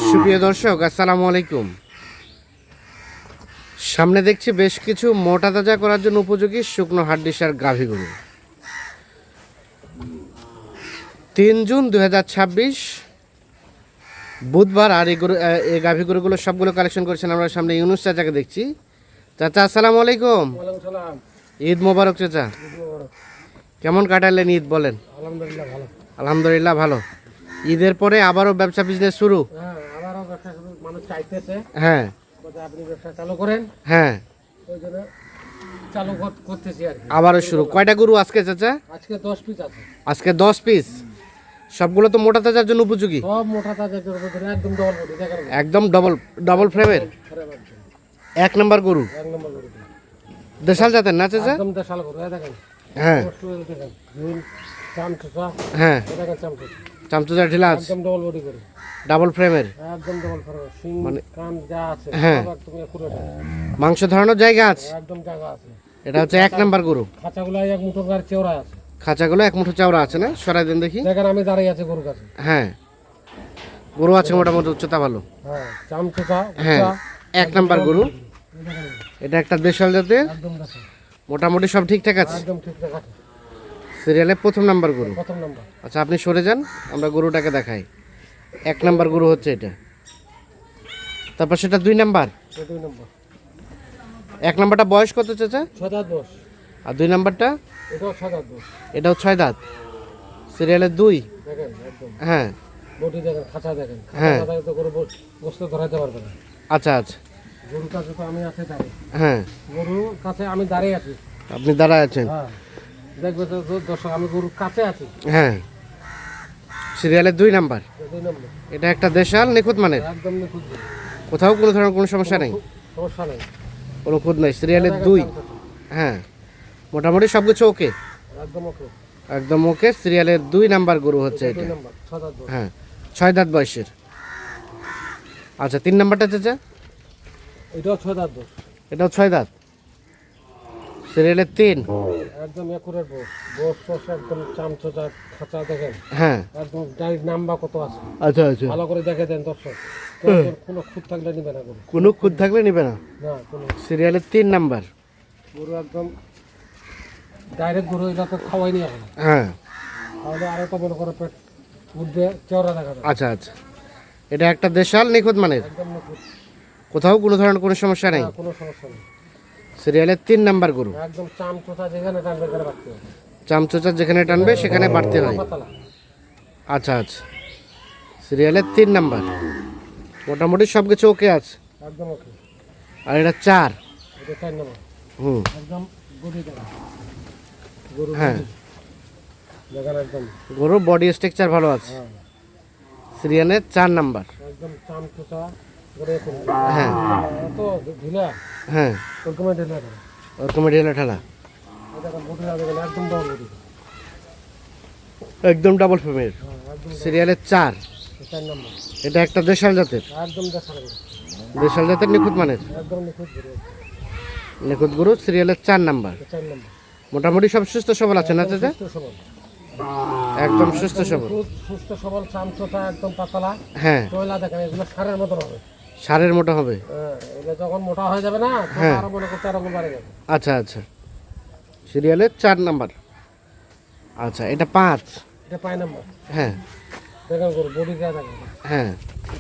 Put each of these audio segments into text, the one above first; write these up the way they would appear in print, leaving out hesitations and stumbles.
সুপ্রিয় দর্শক, আসসালামু আলাইকুম। সামনে দেখছি বেশ কিছু মোটা তাজা করার জন্য উপযোগী শুকনো হাড্ডিসার গাভী গরু। 3 জুন 2026 বুধবার। আর এই গাভী গরুগুলো সবগুলো কালেকশন করেছেন আমরা সামনে ইউনুস চাচাকে দেখছি। চাচা আসসালামু আলাইকুম। ঈদ মোবারক চাচা। কেমন কাটালেন ঈদ বলেন? আলহামদুলিল্লাহ ভালো। ঈদের পরে আবারও ব্যবসা বিজনেস শুরু? হ্যাঁ, আপনি ব্যবসা চালু করেন। হ্যাঁ, ওই জন্য চালু করতেছি আর কি। আবারও শুরু। কয়টা গরু আজকে চাচা? আজকে 10 পিস আছে। আজকে 10 পিস। সবগুলো তো মোটা তাজার জন্য উপযোগী? সব মোটা তাজা গরু, একদম ডবল বডি দেখেন। একদম ডবল ফ্রেমের এক নাম্বার গরু। এক নম্বর গরু দেশাল জাতের না চাচা? একদম দেশাল গরু, এই দেখেন। হ্যাঁ, দেখেন ঝুল চামচা, হ্যাঁ, এই দেখেন চামচা, চামচুজা ঢিলা আছে, একদম ডবল বডি গরু, ডাবল ফ্রেমের। একদম ডবল ফরম, সিং কান যা আছে হ্যাঁ। সব একদম পুরো মাংস ধরানোর জায়গা আছে। একদম জায়গা আছে। এটা হচ্ছে এক নাম্বার গরু। খাঁচাগুলো এক মুঠো গার চেওড়া আছে। খাঁচাগুলো এক মুঠো চওড়া আছে না? সরাই দেন দেখি। দেখেন আমি দাঁড়িয়ে আছে গরুর কাছে। হ্যাঁ, গরু আছে মোটামুটি উচ্চতা ভালো। হ্যাঁ, চামচা, হ্যাঁ, এক নাম্বার গরু। দেখেন এটা একটা দেশাল জাতের। একদম দেশাল, মোটামুটি সব ঠিকঠাক আছে। একদম ঠিকঠাক আছে। সিরিয়ালে প্রথম নাম্বার গরু। প্রথম নাম্বার। আচ্ছা, আপনি সরে যান, আমরা গরুটাকে দেখাই। এক নাম্বার গরু হচ্ছে এটা। তারপর সেটা 2 নাম্বার। দুই নম্বর। এক নাম্বারটা বয়স কত চাচা? 6 দাঁত 10। আর 2 নাম্বারটা? এটাও 6 দাঁত 10। এটাও 6 দাঁত। সিরিয়ালের 2। দেখেন একদম হ্যাঁ, বডি দেখেন, খাঁচা দেখেন। হ্যাঁ। খাঁচা তো গরু গোস্ত ধরাতে পারবে না। আচ্ছা আচ্ছা। গরুর কাছে তো আমি আছে দাঁড়িয়ে। হ্যাঁ, গরুর কাছে আমি দাঁড়িয়ে আছি। আপনি দাঁড়ায় আছেন। হ্যাঁ, দেখবে তো দর্শক আমি গরুর কাছে আছি। হ্যাঁ, সিরিয়ালের 2 নাম্বার। 2 নম্বর। এটা একটা দেশাল নিখুঁত মানের। একদম নিখুঁত গরু। কোথাও কোনো ধরনের কোনো সমস্যা নেই, সমস্যা নেই। কোনো খুঁত নেই। সিরিয়ালের 2। হ্যাঁ, মোটামুটি সব কিছু ওকে, একদম ওকে। একদম ওকে। সিরিয়ালের 2 নাম্বার গরু হচ্ছে 2 এটা। নম্বর 6 দাঁত 10। হ্যাঁ, 6 দাঁত বয়সের। আচ্ছা, 3 নাম্বারটা চাচা? এটাও 6 দাঁত 10। এটাও 6 দাঁত। সিরিয়ালের 3। একদম একুরেট বস একদম চামচা, খাঁচা দেখেন। হ্যাঁ, একদম ডাইরেক্ট নাম্বার কত আছে আচ্ছা আচ্ছা। ভালো করে দেখে দেন দর্শক। কোনো খুঁত থাকলে নিবে না গরু। কোনো খুঁত থাকলে নিবে না। না কোনো। সিরিয়ালের 3 নাম্বার। গরু একদম ডাইরেক্ট গরু, এটা তো খাওয়াই নি এখন। হ্যাঁ, তাহলে আরো তো মনে করো পেট উঠবে, চেওড়া দেখা যাবে। আচ্ছা আচ্ছা। এটা একটা দেশাল নিখুঁত মানের। একদম নিখুঁত। কোথাও কোনো ধরনের কোনো সমস্যা নেই। না, কোনো সমস্যা নেই। সিরিয়ালের 3 নাম্বার গরু। একদম চামচোটা যেখানে টানবে এখানে রাখতে হবে। চামচোচা যেখানে টানবে সেখানে বাড়তে হয়। পাতলা। আচ্ছা আচ্ছা। সিরিয়ালের 3 নাম্বার। মোটামুটি সব কিছু ওকে আছে। একদম ওকে। আর এটা 4। এটা 4 নম্বর। হুম, একদম বডি দেখা। গরু হ্যাঁ, দেখেন একদম। গরু বডি স্ট্রাকচার ভালো আছে। হ্যাঁ, সিরিয়ালের 4 নাম্বার। একদম চামচোটা গরু এখন। হ্যাঁ, তো ঢিলা, হ্যাঁ, ওরকমই ঢিলা করে। ওরকম ঢেলা ঠেলা। দেখেন বডি দেখেন একদম ডবল বডি। একদম ডাবল ফেমের। হ্যাঁ, একদম সিরিয়ালের 4। 4 নম্বর। এটা একটা দেশাল জাতের। একদম দেখা গরু। দেশাল জাতের নিখুঁত মানের। একদম নিখুঁত গরু। নিখুঁত গরু। সিরিয়ালের 4 নাম্বার। 4 নম্বর। মোটামুটি সব সুস্থ সবল আছে না চাচা? সুস্থ সবল। একদম সুস্থ সবল। সুস্থ সবল, চামচোটা একদম পাতলা। হ্যাঁ, টয়লা দেখেন, এগুলো সারের মতন হবে। সারের মোটা হবে। হ্যাঁ, এটা যখন মোটা হয়ে যাবে না, তখন হ্যাঁ। আরো মনে করতে আরো বাড়ে যাবে। আচ্ছা আচ্ছা। সিরিয়ালের 4 নাম্বার। আচ্ছা, এটা 5। এটা 5 নম্বর। হ্যাঁ, দেখেন গরু বডি যা দেখেন, হ্যাঁ।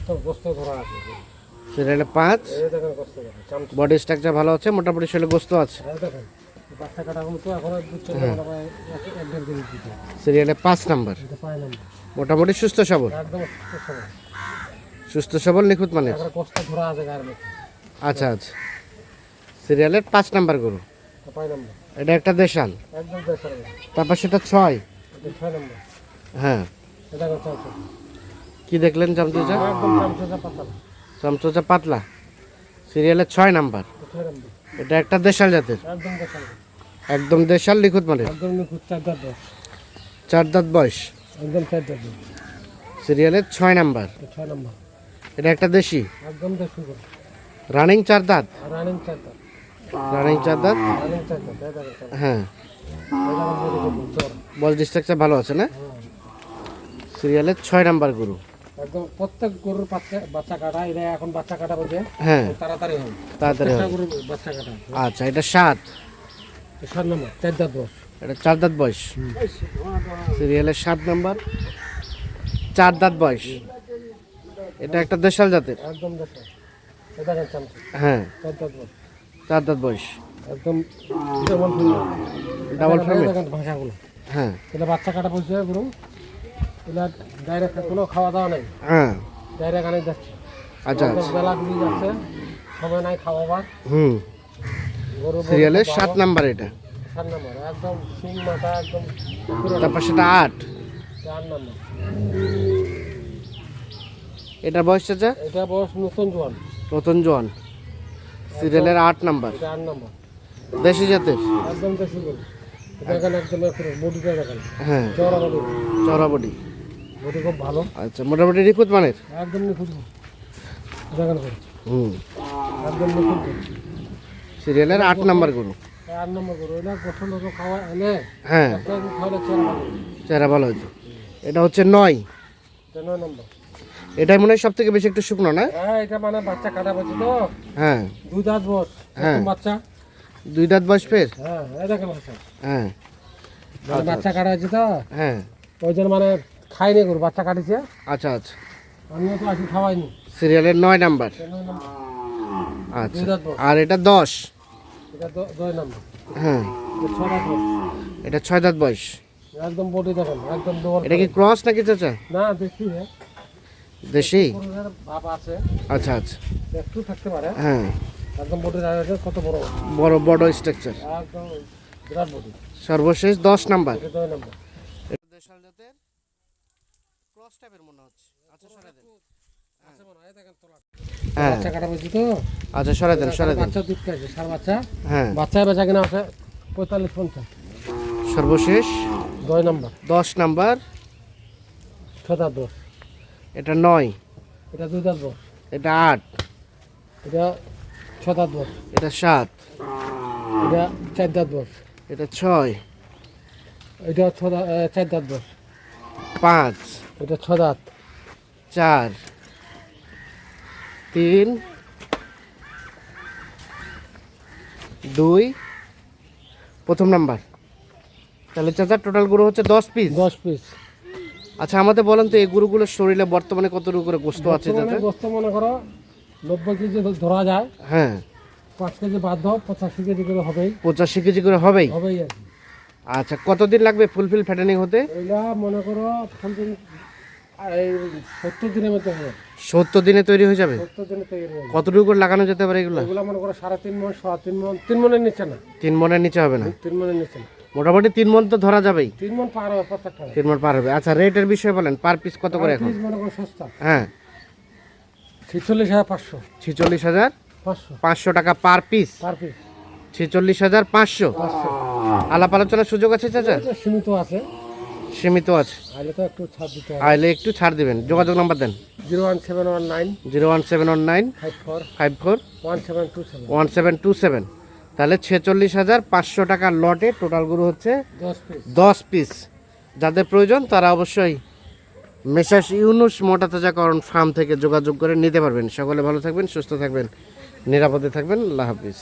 তো গোস্ত ধরা আছে। সিরিয়ালে 5। এই দেখেন গোস্ত দেখেন, চামচা। বডি স্ট্রাকচার ভালো আছে, মোটামুটি শরীরে গোস্ত আছে। এই দেখেন বাচ্চা কাটা মতো এখন দুধ মনে হয় 1.5 কেজি দিতে। সিরিয়ালে 5 নাম্বার। এটা 5 নম্বর। মোটামুটি সুস্থ সবল। একদম সুস্থ সবল। সুস্থ সবল নিখুঁত মানের। এখন গোস্ত ধরা আছে গায়ের মধ্যে। আচ্ছা আচ্ছা। সিরিয়ালের 5 নাম্বার গরু। এটা 5 নম্বর। এটা একটা দেশাল। একদম দেশাল গরু। তারপর সেটা 6। এটা 6 নম্বর। হ্যাঁ, এটা দেখেন চামচা। কি দেখলেন চামচোচা? একদম চামচা পাতলা। চামচোচা পাতলা। সিরিয়ালের 6 নাম্বার। 6 নম্বর। এটা একটা দেশাল জাতের। একদম দেশাল গরু। একদম দেশাল নিখুঁত মানের। একদম নিখুঁত 4 দাঁত 10। 4 দাঁত বয়স। একদম 4 দাঁত 10। সিরিয়ালের 6 নাম্বার। 6 নম্বর। এটা একটা দেশি। একদম দেশি গরু। রানিং 4 দাঁত। রানিং 4 দাঁত। রানিং 4 দাঁত। রানিং 4 দাঁত। এই দেখেন চামচা। হ্যাঁ, এই দেখেন বডি দেখুন, চওড়া। বল স্ট্রাকচার ভালো আছে না? হ্যাঁ। সিরিয়ালের 6 নাম্বার গরু। একদম প্রত্যেক গরুর বাচ্চা কাটা, এটা এখন বাচ্চা কাটা বলছে হ্যাঁ তাড়াতাড়ি হবে। তাড়াতাড়ি প্রত্যেকটা হবে। গরুর বাচ্চা কাটা। আচ্ছা এটা 7, 7 নম্বর 4 দাঁত বয়স। এটা 4 দাঁত বয়স। সিরিয়ালের 7 নাম্বার, 4 দাঁত বয়স। এটা একটা দেশাল জাতের। একদম দেখো, এটা দেখেন চামচা, হ্যাঁ 4 দাঁত বয়স। 4 দাঁত বয়স। একদম ডাবল ফিল। Double family. দেখেন ভাষাগুলো, হ্যাঁ এটা বাচ্চা কাটা বলছে গরু। এটা ডাইরেক্ট কোনো খাওয়া দাওয়া নেই, হ্যাঁ ডাইরেক্ট আনে যাচ্ছে। আচ্ছা একদম বেলা ঘুরিয়ে যাচ্ছে, সময় নাই খাওয়াবার। হুম। গরু সিরিয়ালের 7 নাম্বার এটা। 7 নম্বর, একদম সিং মাথা, একদম তারপর সেটা 8। 4 নম্বর। এটা বয়স চাচা? এটা বয়স নতুন জোয়ান, নতুন জোয়ান। সিরিয়ালের 8 নাম্বার, এটা 8 নম্বর। দেশি জাতের। একদম দেশি গরু। এটা এখানে একদম বডিটা দেখেন, হ্যাঁ চওড়া বডি, চওড়া বডি। বডি খুব ভালো, আচ্ছা মোটামুটি নিখুঁত মানের। একদম নিখুঁত দেখেন গরু, হুম। একদম নিখুঁত গরু। সিরিয়ালের 8 নাম্বার গরু। 8 নম্বর গরু। এটা গঠন তো খাওয়া এনে হ্যাঁ একটা খাওয়ালে চেহারা ভালো। চেহারা ভালো হয়েছে। এটা হচ্ছে 9। এটা 9 নম্বর। এটাই মনে হয় সব থেকে বেশি একটু শুকনো না? হ্যাঁ, এটা মানে বাচ্চা কাটা বলছে তো, হ্যাঁ 2 দাঁত বয়স, হ্যাঁ। নতুন বাচ্চা। 2 দাঁত বয়স ফের। হ্যাঁ, এই দেখেন বাচ্চা, হ্যাঁ মানে বাচ্চা কাটা হয়েছে তো, হ্যাঁ ওই জন্য মানে খাইনি গরু, বাচ্চা কাটিছে। আচ্ছা আচ্ছা। আমিও তো আসি খাওয়াইনি। সিরিয়ালের 9 নাম্বার। 9 নম্বর। আচ্ছা 2 দাঁত বয়স। আর এটা 10। এটা 2 নম্বর। হ্যাঁ এটা 6 দাঁত বয়স। এটা 6 দাঁত বয়স। একদম বডি দেখেন, একদম ডবল। এটা কি ক্রস নাকি চাচা? না দেখি, হ্যাঁ দেশি? গরুর ভাব আছে, আচ্ছা আচ্ছা। একটু থাকতে পারে। হ্যাঁ একদম বডি আছে, কত বড়, বড় বড় স্ট্রাকচার। একদম বিরাট বডি। সর্বশেষ 10 নাম্বার। এটা 2 নম্বর। এটা দেশাল জাতের ক্রস টাইপের মনে হচ্ছে। আচ্ছা সরে দেন। আছে মনে হয়, দেখেন তোলা। হ্যাঁ বাচ্চা কাটা বলছি তো, আচ্ছা সরে দেন সরে দেন। বাচ্চা দুধ খাইছে, সার বাচ্চা। হ্যাঁ বাচ্চা বেচা কিনা আছে 45-50। সর্বশেষ 2 নম্বর, 10 নাম্বার। 6 দাঁত বয়স। এটা 9। এটা 2 দাঁত বয়স। এটা 8। এটা 6 দাঁত বয়স। এটা 7। এটা 4 দাঁত বয়স। এটা 6। এটা 4 দাঁত বয়স। 5। এটা 6 দাঁত। 4 3 2 প্রথম নাম্বার। তাহলে চাচা টোটাল গরু হচ্ছে 10 পিস। 10 পিস। আচ্ছা আমাদের বলেন তো এই গরুগুলোর শরীরে বর্তমানে কতটুকু করে গোস্ত আছে চাচা? গোস্ত মনে করো 90 কেজি ধরা যায়, হ্যাঁ 5 কেজি বাদ দাও, 85 কেজি করে হবেই 85 কেজি করে হবেই। হবেই আর কি। আচ্ছা কতদিন লাগবে ফুলফিল ফ্যাটেনিং হতে? এগুলা মনে করো ফুলদিন, এই 70 দিনের মধ্যে হবে। 70 দিনে তৈরি হয়ে যাবে। 70 দিনে তৈরি হয়ে যাবে। কতটুকু করে লাগানো যেতে পারে এগুলো? এগুলা মনে করো 3.5 মণ, 3.5 মণ, 3 মণের নিচে না, 3 মনের নিচে হবে না? 3 মণের নিচে না, মোটামুটি 3 মন তো ধরা যাবেই। 3 মণ পার হবে প্রত্যেকটা। 3 মন পার হবে। আচ্ছা রেটের বিষয়ে বলেন, পার পিস কত করে এখন? পিস মনে করো সস্তা, হ্যাঁ 46,500। 46,500 টাকা পার পিস। Per piece 46,500। 500। আলাপ আলোচনার সুযোগ আছে চাচা? এটা সীমিত আছে, সীমিত আছে। আইলে তো একটু ছাড় দিতে হবে। আইলে একটু ছাড় দিবেন। যোগাযোগ নাম্বার দেন। 01719 01719 54 54 1727। 1727। তাহলে 46,500 টাকার লটে টোটাল গরু হচ্ছে 10 পিস। 10 পিস। যাদের প্রয়োজন তারা অবশ্যই মেসার্স ইউনুস মোটা তাজাকরণ ফার্ম থেকে যোগাযোগ করে নিতে পারবেন। সকলে ভালো থাকবেন, সুস্থ থাকবেন, নিরাপদে থাকবেন। আল্লাহ হাফিজ।